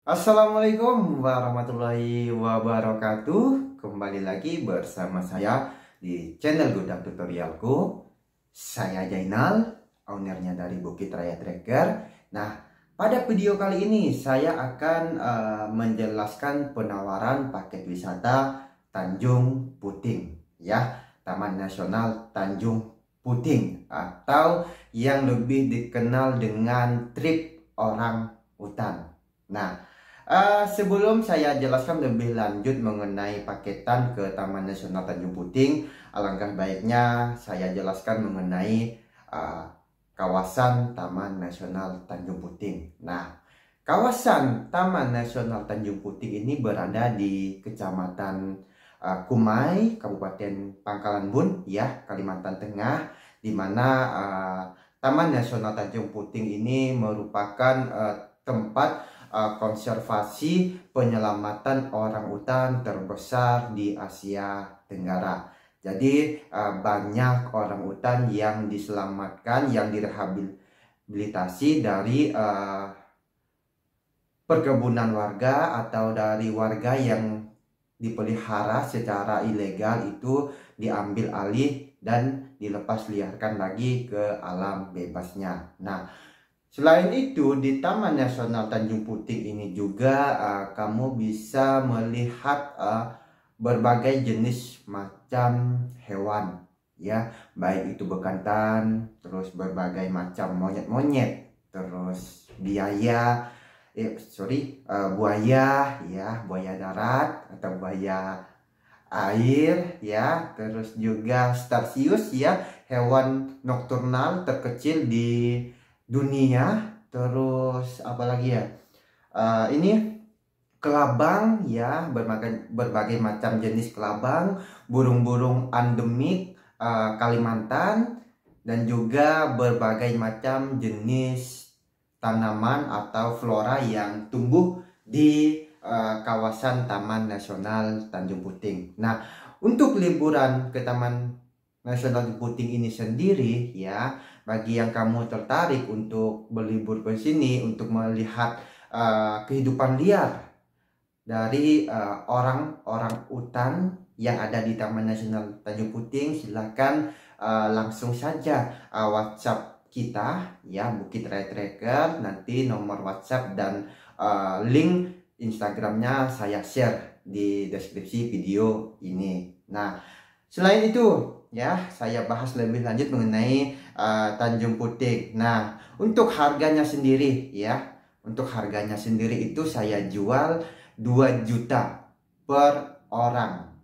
Assalamualaikum warahmatullahi wabarakatuh. Kembali lagi bersama saya di channel Gudang Tutorialku. Saya Jainal, ownernya dari Bukit Raya Tracker. Nah, pada video kali ini saya akan menjelaskan penawaran paket wisata Tanjung Puting, ya, Taman Nasional Tanjung Puting, atau yang lebih dikenal dengan trip orang hutan. Nah, sebelum saya jelaskan lebih lanjut mengenai paketan ke Taman Nasional Tanjung Puting, alangkah baiknya saya jelaskan mengenai kawasan Taman Nasional Tanjung Puting. Nah, kawasan Taman Nasional Tanjung Puting ini berada di Kecamatan Kumai, Kabupaten Pangkalan Bun, ya, Kalimantan Tengah, di mana Taman Nasional Tanjung Puting ini merupakan tempat konservasi penyelamatan orangutan terbesar di Asia Tenggara. Jadi banyak orangutan yang diselamatkan, yang direhabilitasi dari perkebunan warga atau dari warga yang dipelihara secara ilegal, itu diambil alih dan dilepas liarkan lagi ke alam bebasnya. Nah, selain itu, di Taman Nasional Tanjung Puting ini juga kamu bisa melihat berbagai jenis macam hewan, ya, baik itu bekantan, terus berbagai macam monyet-monyet, terus buaya, ya, buaya darat atau buaya air, ya, terus juga starsius, ya, hewan nokturnal terkecil di dunia. Terus apalagi ya, ini kelabang, ya, berbagai macam jenis kelabang, burung-burung endemik Kalimantan, dan juga berbagai macam jenis tanaman atau flora yang tumbuh di kawasan Taman Nasional Tanjung Puting. Nah, untuk liburan ke Taman Nasional Tanjung Puting ini sendiri, ya, bagi yang kamu tertarik untuk berlibur ke sini untuk melihat kehidupan liar dari orang-orang hutan yang ada di Taman Nasional Tanjung Puting, silakan langsung saja WhatsApp kita, ya, Bukit Raya Tracker. Nanti nomor WhatsApp dan link Instagramnya saya share di deskripsi video ini. Nah, selain itu, ya, saya bahas lebih lanjut mengenai Tanjung Puting. Nah, untuk harganya sendiri, ya, untuk harganya sendiri itu saya jual 2 juta per orang,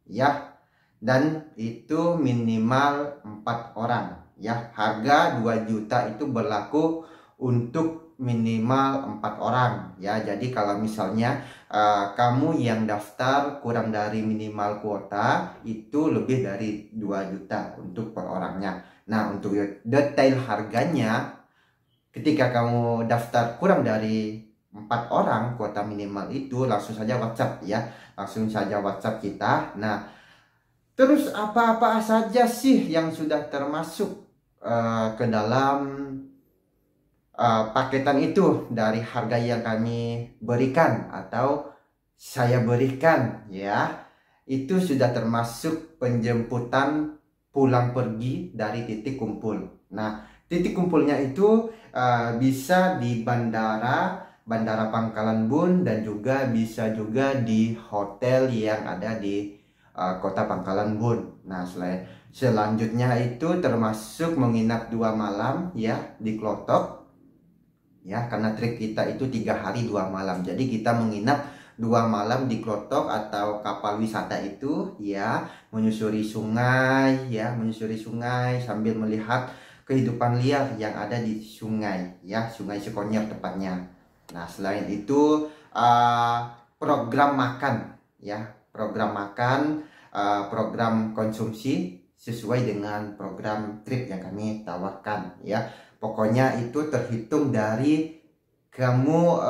ya, dan itu minimal 4 orang, ya. Harga 2 juta itu berlaku untuk minimal 4 orang, ya. Jadi kalau misalnya kamu yang daftar kurang dari minimal kuota, itu lebih dari 2 juta untuk per orangnya. Nah, untuk detail harganya, ketika kamu daftar kurang dari 4 orang, kuota minimal itu, langsung saja WhatsApp, ya. Langsung saja WhatsApp kita. Nah, terus apa-apa saja sih yang sudah termasuk ke dalam paketan itu dari harga yang kami berikan atau saya berikan, ya. Itu sudah termasuk penjemputan pulang pergi dari titik kumpul. Nah, titik kumpulnya itu bisa di Bandara Pangkalan Bun, dan juga bisa juga di hotel yang ada di kota Pangkalan Bun. Nah, selanjutnya itu termasuk menginap 2 malam, ya, di Klotok, ya, karena trip kita itu 3 hari 2 malam. Jadi kita menginap 2 malam di Klotok atau kapal wisata itu, ya, menyusuri sungai, ya, menyusuri sungai sambil melihat kehidupan liar yang ada di sungai, ya, Sungai Sekonyer tepatnya. Nah, selain itu program makan, ya, program makan, program konsumsi sesuai dengan program trip yang kami tawarkan, ya. Pokoknya itu terhitung dari kamu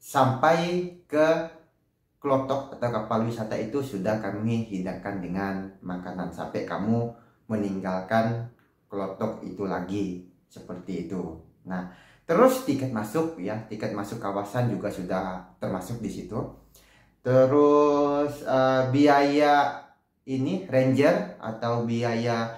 sampai ke Klotok atau kapal wisata itu sudah kami hidangkan dengan makanan sampai kamu meninggalkan Klotok itu lagi, seperti itu. Nah, Terus tiket masuk ya, tiket masuk kawasan juga sudah termasuk di situ. Terus biaya ini ranger atau biaya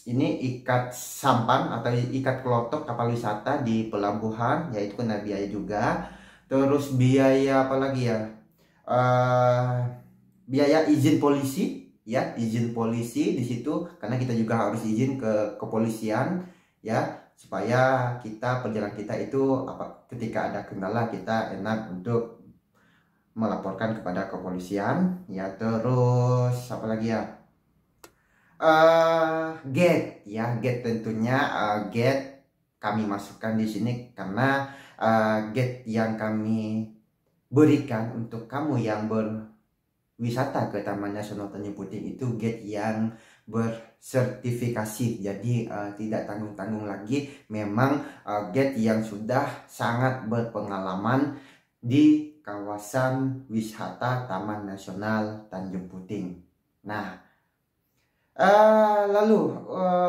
ini ikat sampan atau ikat kelotok kapal wisata di pelabuhan, yaitu kena biaya juga. Terus biaya apa lagi ya? Biaya izin polisi ya, izin polisi di situ karena kita juga harus izin ke kepolisian ya, supaya kita perjalanan kita itu apa ketika ada kendala kita enak untuk melaporkan kepada kepolisian ya. Terus apa lagi ya? Gate ya, gate tentunya gate kami masukkan di sini karena gate yang kami berikan untuk kamu yang berwisata ke Taman Nasional Tanjung Puting itu gate yang bersertifikasi, jadi tidak tanggung-tanggung lagi, memang gate yang sudah sangat berpengalaman di kawasan wisata Taman Nasional Tanjung Puting. Nah, lalu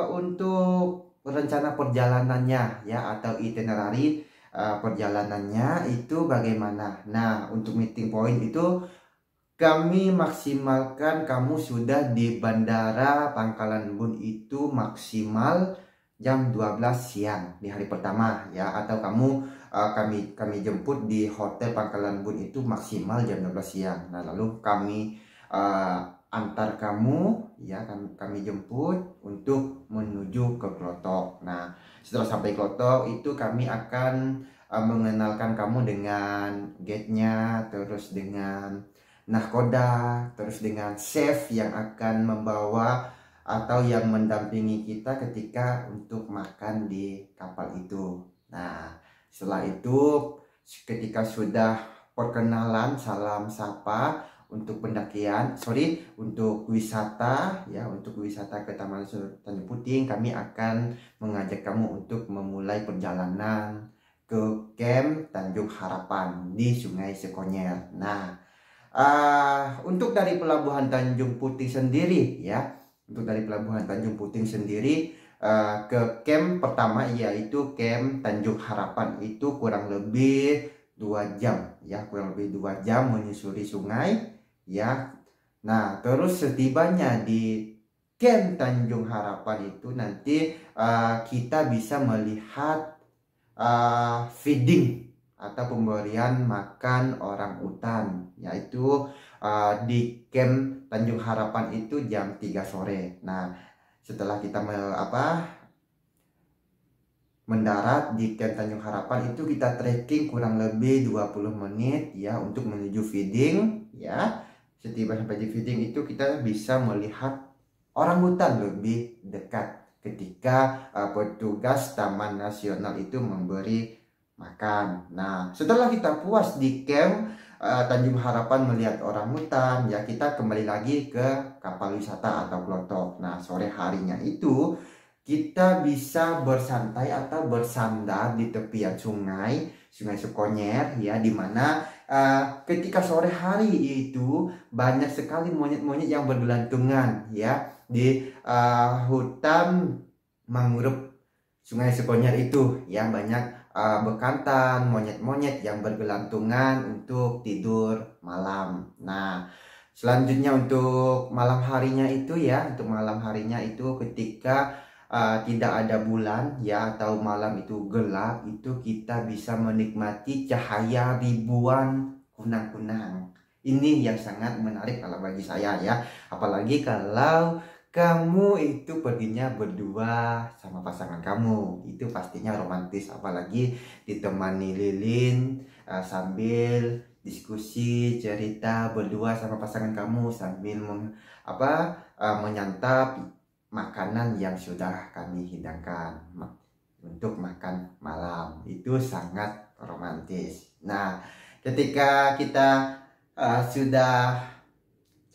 untuk rencana perjalanannya ya atau itinerary perjalanannya itu bagaimana? Nah, untuk meeting point itu kami maksimalkan kamu sudah di Bandara Pangkalan Bun itu maksimal jam 12 siang di hari pertama ya, atau kamu kami jemput di Hotel Pangkalan Bun itu maksimal jam 12 siang. Nah, lalu kami antar kamu ya, kami jemput untuk menuju ke Klotok. Nah, setelah sampai Klotok itu kami akan mengenalkan kamu dengan gate-nya, terus dengan nahkoda, terus dengan chef yang akan membawa atau yang mendampingi kita ketika untuk makan di kapal itu. Nah, setelah itu ketika sudah perkenalan, salam sapa untuk pendakian, untuk wisata ya, untuk wisata ke Taman Nasional Tanjung Puting, kami akan mengajak kamu untuk memulai perjalanan ke Camp Tanjung Harapan di Sungai Sekonyer. Nah, untuk dari Pelabuhan Tanjung Puting sendiri ya, untuk dari Pelabuhan Tanjung Puting sendiri ke camp pertama yaitu Camp Tanjung Harapan itu kurang lebih 2 jam ya, kurang lebih 2 jam menyusuri sungai ya. Nah, terus setibanya di Camp Tanjung Harapan itu nanti kita bisa melihat feeding atau pemberian makan orang utan, yaitu di Camp Tanjung Harapan itu jam 3 sore. Nah, setelah kita mendarat di Camp Tanjung Harapan itu kita trekking kurang lebih 20 menit ya untuk menuju feeding ya. Setiba sampai di feeding itu kita bisa melihat orangutan lebih dekat ketika petugas Taman Nasional itu memberi makan. Nah, setelah kita puas di camp Tanjung Harapan melihat orangutan ya, kita kembali lagi ke kapal wisata atau Klotok. Nah, sore harinya itu kita bisa bersantai atau bersandar di tepian sungai Sekonyer ya, dimana ketika sore hari itu banyak sekali monyet-monyet yang bergelantungan ya di hutan mangrove Sungai Sekonyer itu ya, banyak bekantan monyet-monyet yang bergelantungan untuk tidur malam. Nah, selanjutnya untuk malam harinya itu ya, untuk malam harinya itu ketika tidak ada bulan ya atau malam itu gelap, itu kita bisa menikmati cahaya ribuan kunang-kunang. Ini yang sangat menarik kalau bagi saya ya, apalagi kalau kamu itu perginya berdua sama pasangan kamu, itu pastinya romantis, apalagi ditemani lilin sambil diskusi cerita berdua sama pasangan kamu sambil menyantap makanan yang sudah kami hidangkan untuk makan malam. Itu sangat romantis. Nah, ketika kita sudah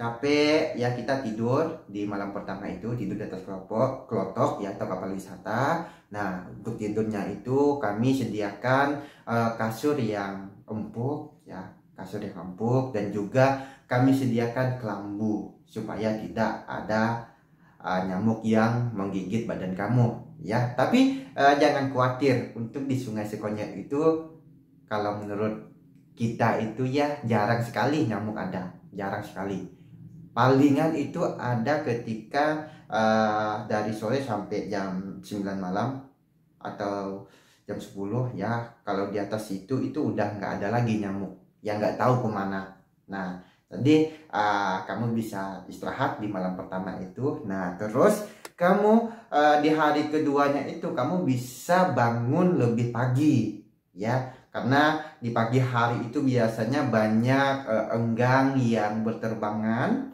capek ya, kita tidur di malam pertama itu, tidur di atas klotok ya atau kapal wisata. Nah, untuk tidurnya itu kami sediakan kasur yang empuk ya, kasur yang empuk, dan juga kami sediakan kelambu supaya tidak ada nyamuk yang menggigit badan kamu ya. Tapi jangan khawatir, untuk di Sungai Sekonyer itu kalau menurut kita itu ya jarang sekali nyamuk ada, jarang sekali. Palingan itu ada ketika dari sore sampai jam 9 malam atau jam 10 ya. Kalau di atas itu udah nggak ada lagi nyamuk, yang nggak tahu kemana. Nah, jadi kamu bisa istirahat di malam pertama itu. Nah, terus kamu di hari keduanya itu kamu bisa bangun lebih pagi ya, karena di pagi hari itu biasanya banyak enggang yang berterbangan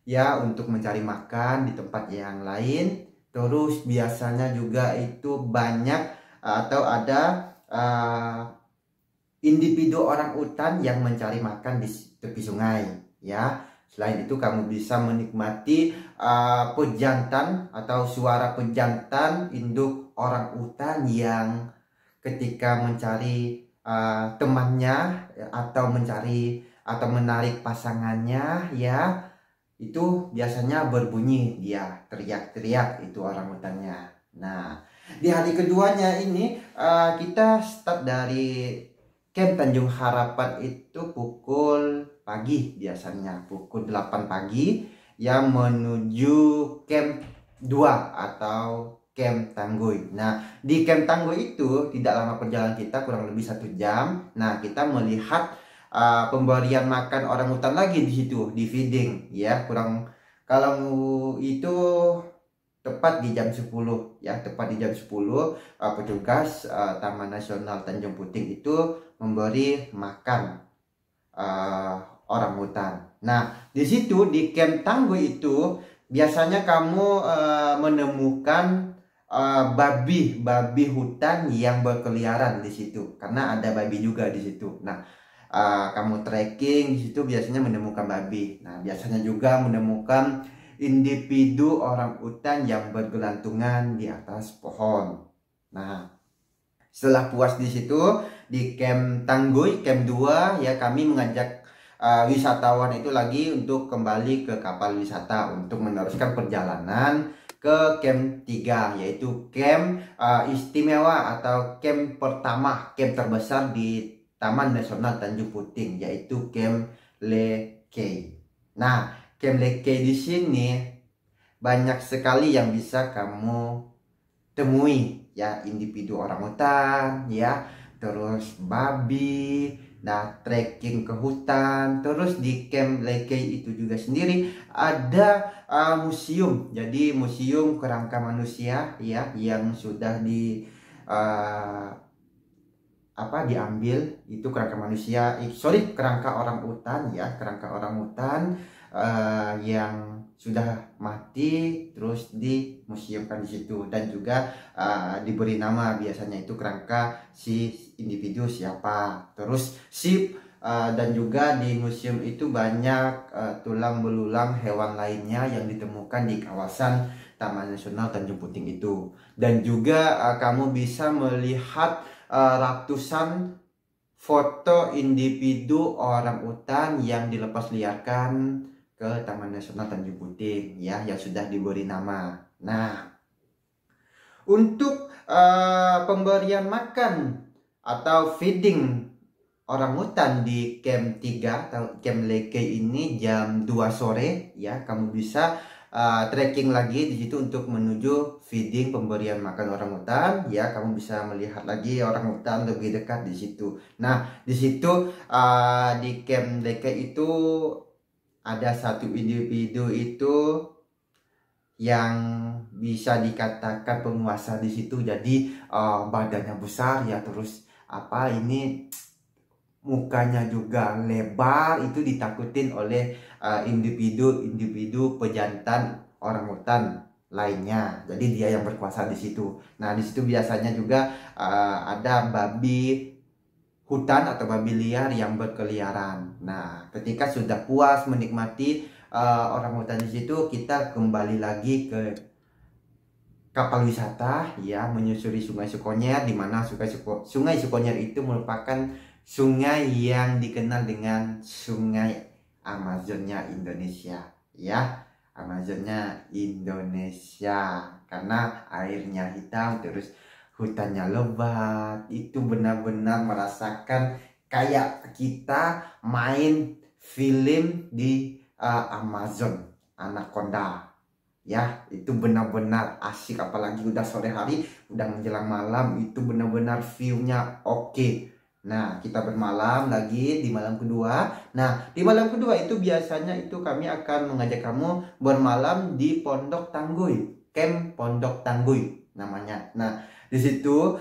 ya untuk mencari makan di tempat yang lain. Terus biasanya juga itu banyak atau ada individu orang utan yang mencari makan di tepi sungai ya. Selain itu kamu bisa menikmati pejantan atau suara pejantan induk orang utan yang ketika mencari temannya atau mencari atau menarik pasangannya ya, itu biasanya berbunyi, dia teriak-teriak itu orang hutannya. Nah, di hari keduanya ini kita start dari Camp Tanjung Harapan itu pukul pagi, biasanya pukul 8 pagi yang menuju Camp 2 atau Camp Tangguy. Nah, di Camp Tangguy itu tidak lama perjalanan kita, kurang lebih 1 jam. Nah, kita melihat pemberian makan orang hutan lagi di situ, di feeding ya. Kurang, kalau itu tepat di jam 10 ya, tepat di jam 10 petugas Taman Nasional Tanjung Puting itu memberi makan orang hutan. Nah, di situ di Camp Tangguy itu biasanya kamu menemukan babi hutan yang berkeliaran di situ, karena ada babi juga di situ. Nah, kamu trekking di situ biasanya menemukan babi. Nah, biasanya juga menemukan individu orang utan yang bergelantungan di atas pohon. Nah, setelah puas di situ di Camp Tangguy, Camp 2 ya, kami mengajak wisatawan itu lagi untuk kembali ke kapal wisata untuk meneruskan perjalanan ke Camp 3, yaitu camp istimewa atau camp pertama, camp terbesar di Taman Nasional Tanjung Puting, yaitu Camp Lekei. Nah, Camp Lekei di sini banyak sekali yang bisa kamu temui ya, individu orang hutan ya, terus babi, nah trekking ke hutan. Terus di Camp Lekei itu juga sendiri ada museum, jadi museum kerangka manusia ya, yang sudah diambil itu kerangka manusia, kerangka orang utan ya, kerangka orang utan yang sudah mati terus dimuseumkan di situ, dan juga diberi nama biasanya itu kerangka si individu siapa. Terus dan juga di museum itu banyak tulang belulang hewan lainnya yang ditemukan di kawasan Taman Nasional Tanjung Puting itu. Dan juga kamu bisa melihat ratusan foto individu orang utan yang dilepas liarkan ke Taman Nasional Tanjung Puting ya, yang sudah diberi nama. Nah, untuk pemberian makan atau feeding orang hutan di Camp 3 atau Camp Lekei ini jam 2 sore ya, kamu bisa trekking lagi di situ untuk menuju feeding pemberian makan orang hutan ya. Kamu bisa melihat lagi orang hutan lebih dekat di situ. Nah, di situ di Camp Lekei itu ada satu individu itu yang bisa dikatakan penguasa di situ. Jadi badannya besar ya, terus mukanya juga lebar, itu ditakutin oleh individu pejantan orang hutan lainnya. Jadi dia yang berkuasa di situ. Nah, di situ biasanya juga ada babi hutan atau babi liar yang berkeliaran. Nah, ketika sudah puas menikmati orang hutan di situ, kita kembali lagi ke kapal wisata ya, menyusuri Sungai Sekonyer, di mana Sungai Sekonyer itu merupakan sungai yang dikenal dengan sungai Amazonnya Indonesia ya. Amazonnya Indonesia, karena airnya hitam terus hutannya lebat. Itu benar-benar merasakan kayak kita main film di Amazon Anaconda. Ya, itu benar-benar asik, apalagi udah sore hari, udah menjelang malam, itu benar-benar view-nya oke. Nah, kita bermalam lagi di malam kedua. Nah, di malam kedua itu biasanya itu kami akan mengajak kamu bermalam di Pondok Tangguy, Camp Pondok Tangguy namanya. Nah, di situ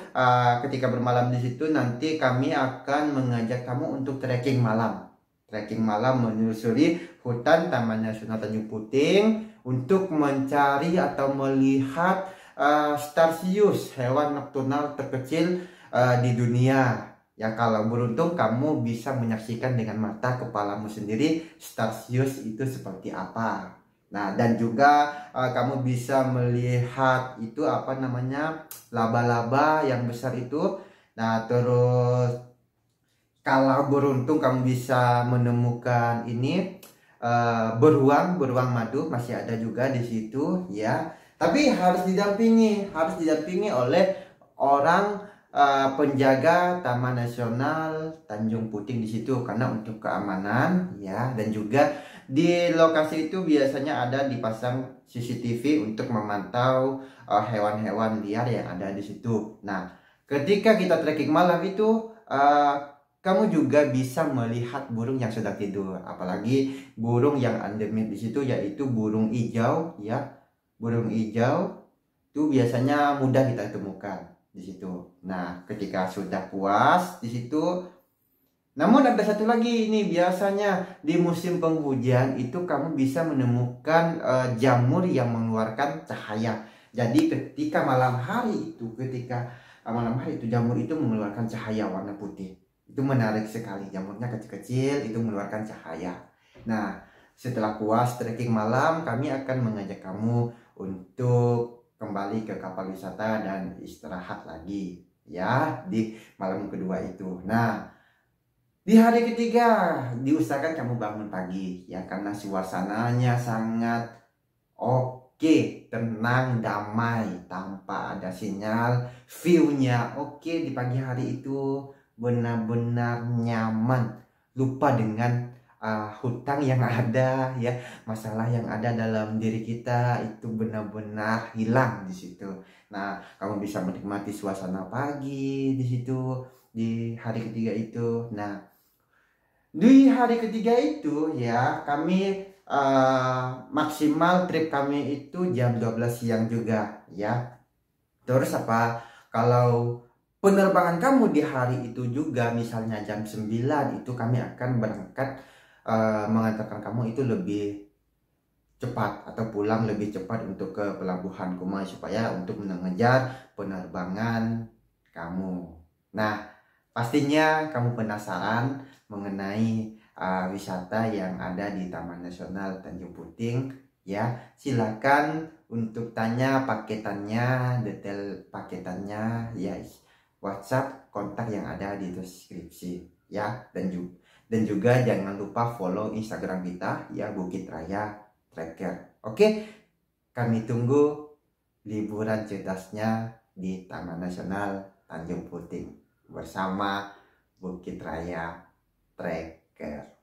ketika bermalam di situ nanti kami akan mengajak kamu untuk trekking malam. Trekking malam menyusuri hutan Taman Nasional Tanjung Puting untuk mencari atau melihat Starsius, hewan nokturnal terkecil di dunia. Ya, kalau beruntung kamu bisa menyaksikan dengan mata kepalamu sendiri Starsius itu seperti apa. Nah, dan juga kamu bisa melihat itu apa namanya, laba-laba yang besar itu. Nah, terus kalau beruntung kamu bisa menemukan ini beruang madu, masih ada juga di situ ya. Tapi harus didampingi oleh orang penjaga Taman Nasional Tanjung Puting di situ, karena untuk keamanan ya. Dan juga di lokasi itu biasanya ada dipasang CCTV untuk memantau hewan-hewan liar yang ada di situ. Nah, ketika kita trekking malam itu kamu juga bisa melihat burung yang sedang tidur, apalagi burung yang endemik di situ yaitu burung hijau ya. Burung hijau itu biasanya mudah kita temukan di situ. Nah, ketika sudah puas di situ, namun ada satu lagi ini, biasanya di musim penghujan itu kamu bisa menemukan jamur yang mengeluarkan cahaya. Jadi ketika malam hari itu jamur itu mengeluarkan cahaya warna putih. Itu menarik sekali, jamurnya kecil-kecil itu mengeluarkan cahaya. Nah, setelah puas trekking malam, kami akan mengajak kamu untuk kembali ke kapal wisata dan istirahat lagi ya di malam kedua itu. Nah, di hari ketiga diusahakan kamu bangun pagi ya, karena suasananya sangat oke, tenang, damai, tanpa ada sinyal, view-nya oke di pagi hari itu, benar-benar nyaman, lupa dengan hutang yang ada ya, masalah yang ada dalam diri kita itu benar-benar hilang di situ. Nah, kamu bisa menikmati suasana pagi di situ di hari ketiga itu. Nah, di hari ketiga itu ya kami maksimal trip kami itu jam 12 siang juga ya. Terus apa, kalau penerbangan kamu di hari itu juga misalnya jam 9, itu kami akan berangkat mengantarkan kamu itu lebih cepat atau pulang lebih cepat untuk ke pelabuhan Kumai supaya untuk mengejar penerbangan kamu. Nah, pastinya kamu penasaran mengenai wisata yang ada di Taman Nasional Tanjung Puting ya. Silakan untuk tanya paketannya, detail paketannya ya, WhatsApp kontak yang ada di deskripsi ya. Dan juga jangan lupa follow Instagram kita ya, Bukit Raya Trekker. Oke, kami tunggu liburan cerdasnya di Taman Nasional Tanjung Puting bersama Bukit Raya Trekker.